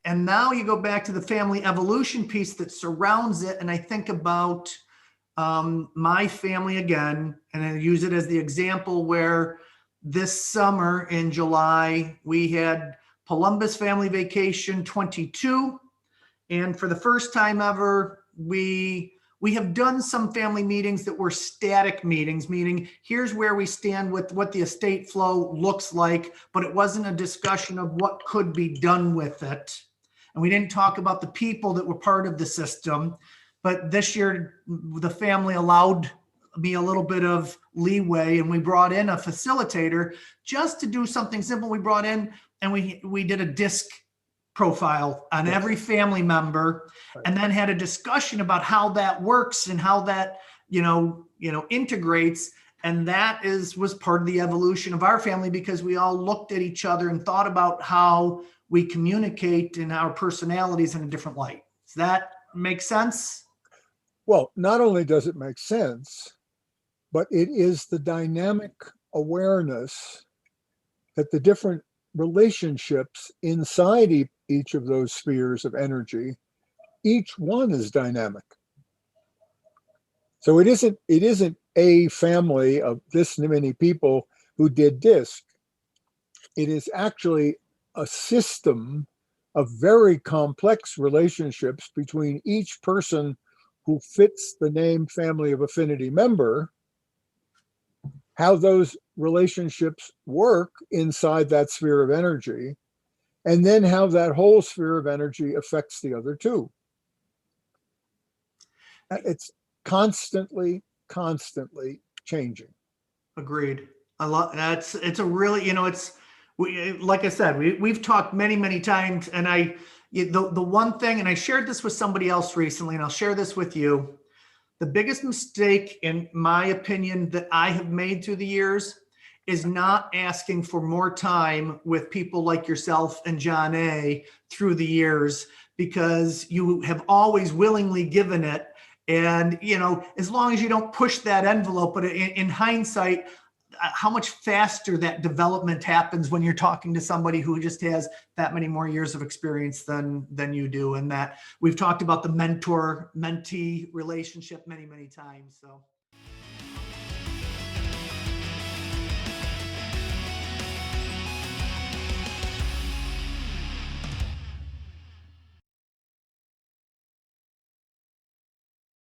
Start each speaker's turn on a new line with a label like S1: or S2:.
S1: And now you go back to the family evolution piece that surrounds it. And I think about my family again, and I use it as the example where this summer in July, we had Palumbos Family Vacation 22. And for the first time ever, we have done some family meetings that were static meetings, meaning here's where we stand with what the estate flow looks like, but it wasn't a discussion of what could be done with it. And we didn't talk about the people that were part of the system. But this year, the family allowed me a little bit of leeway, and we brought in a facilitator just to do something simple. We brought in and we did a disc profile on every family member, and then had a discussion about how that works and how that integrates. And that was part of the evolution of our family, because we all looked at each other and thought about how we communicate in our personalities in a different light. Does that make sense?
S2: Well, not only does it make sense, but it is the dynamic awareness that the different relationships inside each of those spheres of energy, each one is dynamic. So it isn't a family of this many people who did DISC. It is actually a system of very complex relationships between each person who fits the name family of affinity member, how those relationships work inside that sphere of energy, and then how that whole sphere of energy affects the other two. It's constantly changing.
S1: Agreed. I love that's. It's a really, like I said, we've talked many times, and the one thing, and I shared this with somebody else recently, and I'll share this with you. The biggest mistake, in my opinion, that I have made through the years is not asking for more time with people like yourself and John A. through the years, because you have always willingly given it. And, as long as you don't push that envelope, but in hindsight, how much faster that development happens when you're talking to somebody who just has that many more years of experience than you do. And that we've talked about the mentor-mentee relationship many times. So